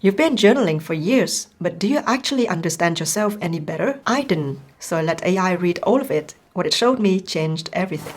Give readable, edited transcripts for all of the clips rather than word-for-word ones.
You've been journaling for years, but do you actually understand yourself any better? I didn't, so I let AI read all of it. What it showed me changed everything.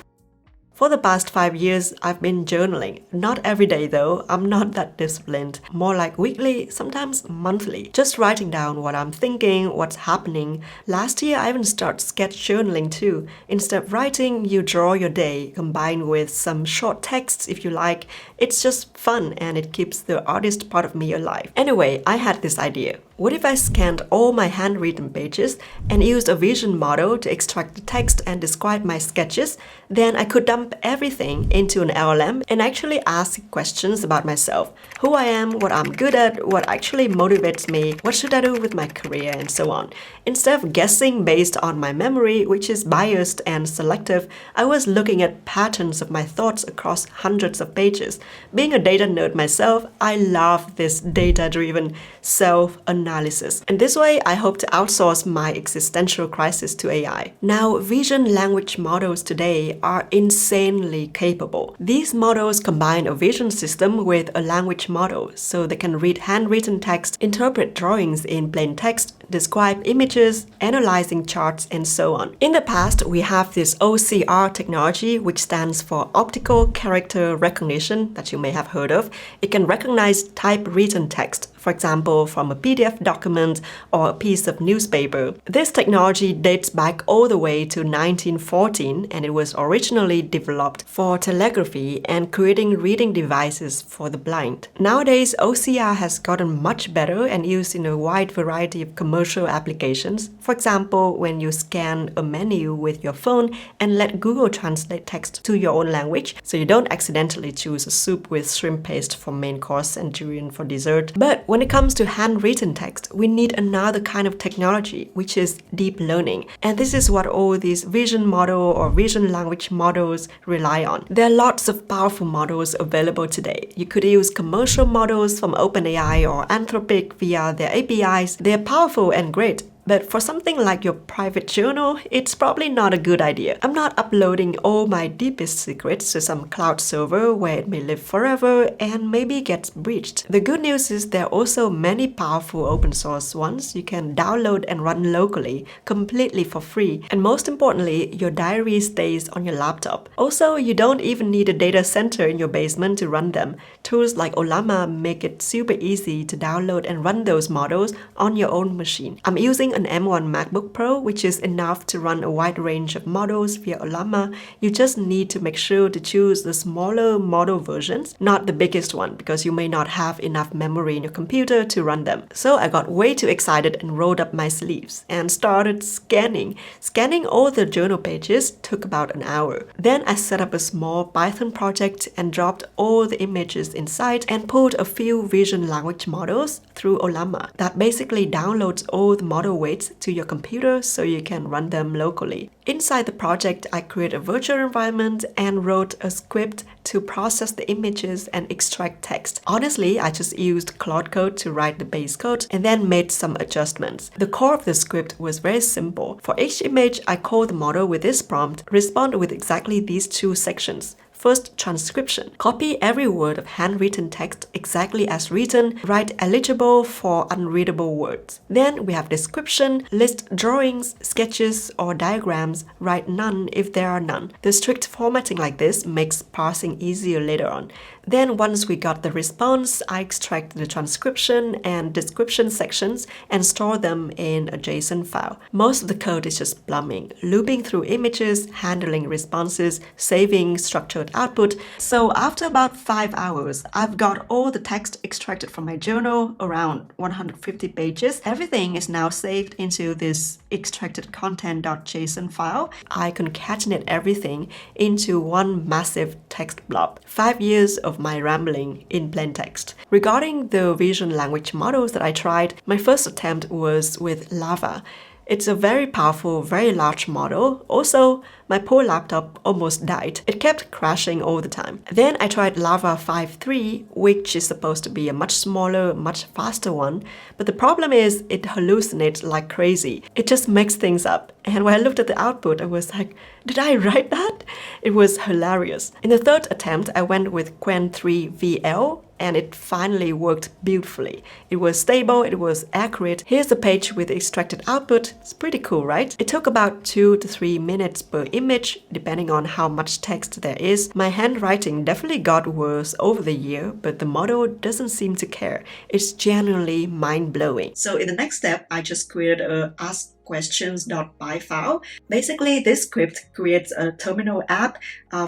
For the past 5 years, I've been journaling. Not every day though, I'm not that disciplined. More like weekly, sometimes monthly. Just writing down what I'm thinking, what's happening. Last year, I even started sketch journaling too. Instead of writing, you draw your day, combined with some short texts if you like. It's just fun and it keeps the artist part of me alive. Anyway, I had this idea. What if I scanned all my handwritten pages and used a vision model to extract the text and describe my sketches? Then I could dump everything into an LLM and actually ask questions about myself, who I am, what I'm good at, what actually motivates me, what should I do with my career, and so on. Instead of guessing based on my memory, which is biased and selective, I was looking at patterns of my thoughts across hundreds of pages. Being a data nerd myself, I love this data-driven self-analysis. And this way, I hope to outsource my existential crisis to AI. Now, vision language models today are insanely capable. These models combine a vision system with a language model, so they can read handwritten text, interpret drawings in plain text, describe images, analyzing charts, and so on. In the past, we have this OCR technology, which stands for Optical Character Recognition, that you may have heard of. It can recognize typewritten text, for example, from a PDF document or a piece of newspaper. This technology dates back all the way to 1914, and it was originally developed for telegraphy and creating reading devices for the blind. Nowadays, OCR has gotten much better and used in a wide variety of commercial applications. For example, when you scan a menu with your phone and let Google translate text to your own language, so you don't accidentally choose a soup with shrimp paste for main course and durian for dessert. But when it comes to handwritten text, we need another kind of technology, which is deep learning. And this is what all these vision model or vision language models rely on. There are lots of powerful models available today. You could use commercial models from OpenAI or Anthropic via their APIs. They're powerful and great. But for something like your private journal, it's probably not a good idea. I'm not uploading all my deepest secrets to some cloud server where it may live forever and maybe gets breached. The good news is there are also many powerful open source ones you can download and run locally, completely for free. And most importantly, your diary stays on your laptop. Also, you don't even need a data center in your basement to run them. Tools like Ollama make it super easy to download and run those models on your own machine. I'm using an M1 MacBook Pro, which is enough to run a wide range of models via Ollama. You just need to make sure to choose the smaller model versions, not the biggest one, because you may not have enough memory in your computer to run them. So I got way too excited and rolled up my sleeves and started scanning. Scanning all the journal pages took about an hour. Then I set up a small Python project and dropped all the images inside and pulled a few vision language models through Ollama. That basically downloads all the model weights to your computer so you can run them locally. Inside the project, I created a virtual environment and wrote a script to process the images and extract text. Honestly, I just used Claude Code to write the base code and then made some adjustments. The core of the script was very simple. For each image, I called the model with this prompt, respond with exactly these two sections. First, transcription. Copy every word of handwritten text exactly as written, write eligible for unreadable words. Then we have description, list drawings, sketches, or diagrams, write none if there are none. The strict formatting like this makes parsing easier later on. Then once we got the response, I extract the transcription and description sections and store them in a JSON file. Most of the code is just plumbing, looping through images, handling responses, saving structured output. So after about 5 hours, I've got all the text extracted from my journal, around 150 pages. Everything is now saved into this extracted content.json file. I concatenate everything into one massive text blob. 5 years of my rambling in plain text. Regarding the vision language models that I tried, my first attempt was with Lava. It's a very powerful, very large model. Also, my poor laptop almost died. It kept crashing all the time. Then I tried Lava 5.3, which is supposed to be a much smaller, much faster one. But the problem is it hallucinates like crazy. It just makes things up. And when I looked at the output, I was like, did I write that? It was hilarious. In the third attempt, I went with Qwen 3 VL. and it finally worked beautifully. It was stable, it was accurate. Here's the page with the extracted output. It's pretty cool, right? It took about 2 to 3 minutes per image, depending on how much text there is. My handwriting definitely got worse over the year, but the model doesn't seem to care. It's genuinely mind-blowing. So in the next step, I just created a askquestions.py file. Basically, this script creates a terminal app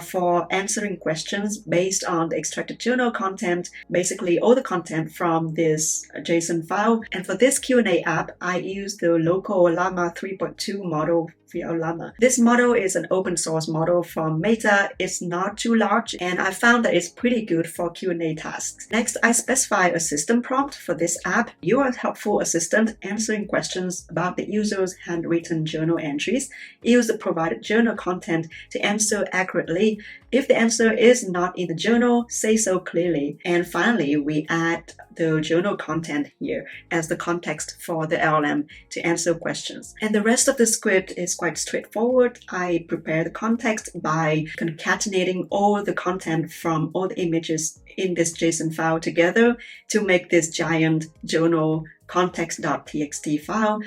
for answering questions based on the extracted journal content, basically all the content from this JSON file. And for this Q&A app, I use the local Llama 3.2 model via Llama. This model is an open source model from Meta. It's not too large, and I found that it's pretty good for Q&A tasks. Next, I specify a system prompt for this app. You are a helpful assistant answering questions about the user's handwritten journal entries. Use the provided journal content to answer accurately. If the answer is not in the journal, say so clearly. And finally, we add the journal content here as the context for the LLM to answer questions. And the rest of the script is quite straightforward. I prepare the context by concatenating all the content from all the images in this JSON file together to make this giant journal context.txt file.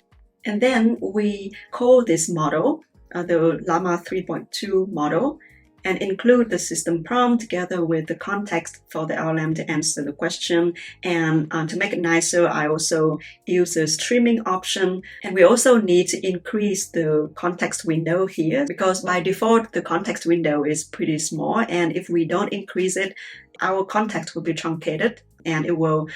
And then we call this model, the Llama 3.2 model, and include the system prompt together with the context for the LLM to answer the question. And to make it nicer, I also use the streaming option. And we also need to increase the context window here, because by default, the context window is pretty small. And if we don't increase it, our context will be truncated, and it will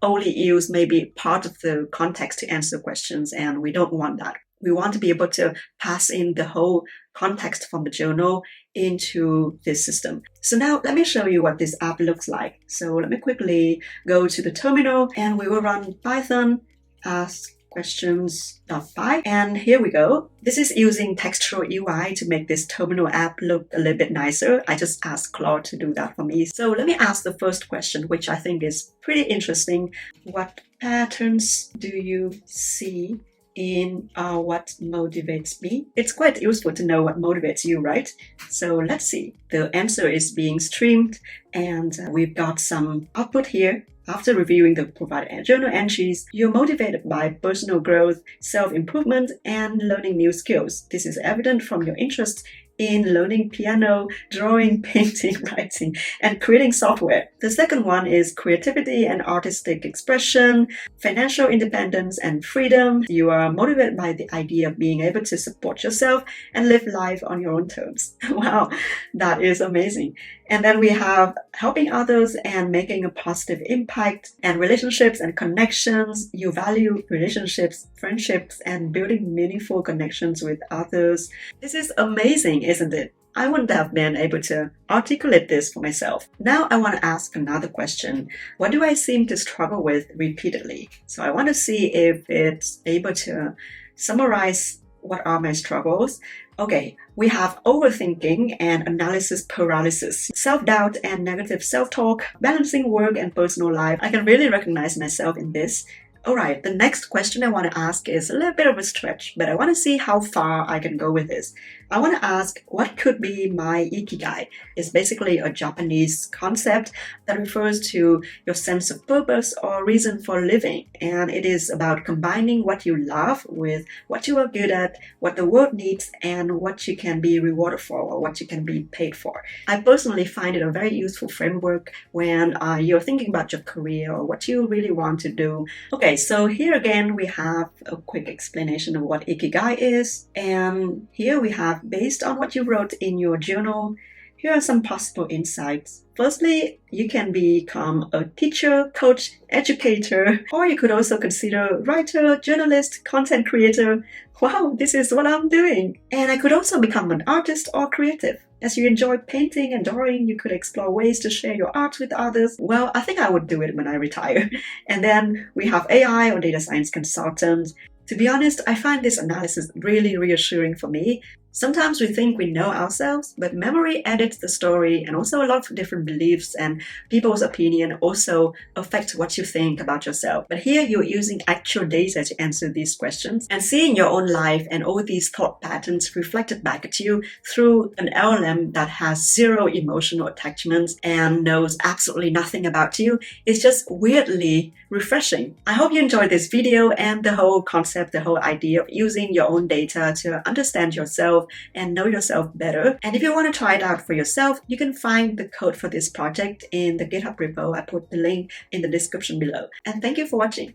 only use maybe part of the context to answer questions, and we don't want that. We want to be able to pass in the whole context from the journal into this system. So now let me show you what this app looks like. So let me quickly go to the terminal, and we will run Python askquestions.py, and here we go. This is using textual UI to make this terminal app look a little bit nicer. I just asked Claude to do that for me. So let me ask the first question, which I think is pretty interesting. What patterns do you see in what motivates me? It's quite useful to know what motivates you, right? So let's see. The answer is being streamed, and we've got some output here. After reviewing the provided journal entries, you're motivated by personal growth, self-improvement, and learning new skills. This is evident from your interests in learning piano, drawing, painting, writing, and creating software. The second one is creativity and artistic expression, financial independence and freedom. You are motivated by the idea of being able to support yourself and live life on your own terms. Wow, that is amazing. And then we have helping others and making a positive impact, and relationships and connections. You value relationships, friendships, and building meaningful connections with others. This is amazing, isn't it? I wouldn't have been able to articulate this for myself. Now I want to ask another question. What do I seem to struggle with repeatedly? So I want to see if it's able to summarize what are my struggles. Okay, we have overthinking and analysis paralysis, self-doubt and negative self-talk, balancing work and personal life. I can really recognize myself in this. Alright, the next question I want to ask is a little bit of a stretch, but I want to see how far I can go with this. I want to ask, what could be my ikigai? It's basically a Japanese concept that refers to your sense of purpose or reason for living. And it is about combining what you love with what you are good at, what the world needs, and what you can be rewarded for or what you can be paid for. I personally find it a very useful framework when you're thinking about your career or what you really want to do. Okay, so here again we have a quick explanation of what ikigai is. And here we have, based on what you wrote in your journal, here are some possible insights. Firstly, you can become a teacher, coach, educator, or you could also consider writer, journalist, content creator. Wow, this is what I'm doing. And I could also become an artist or creative. As you enjoy painting and drawing, you could explore ways to share your art with others. Well, I think I would do it when I retire. And then we have AI or data science consultant. To be honest, I find this analysis really reassuring for me. Sometimes we think we know ourselves, but memory edits the story, and also a lot of different beliefs and people's opinion also affect what you think about yourself. But here you're using actual data to answer these questions and seeing your own life and all these thought patterns reflected back at you through an LLM that has zero emotional attachments and knows absolutely nothing about you is just weirdly refreshing. I hope you enjoyed this video and the whole concept, the whole idea of using your own data to understand yourself and know yourself better. And if you want to try it out for yourself, you can find the code for this project in the GitHub repo. I put the link in the description below. And thank you for watching.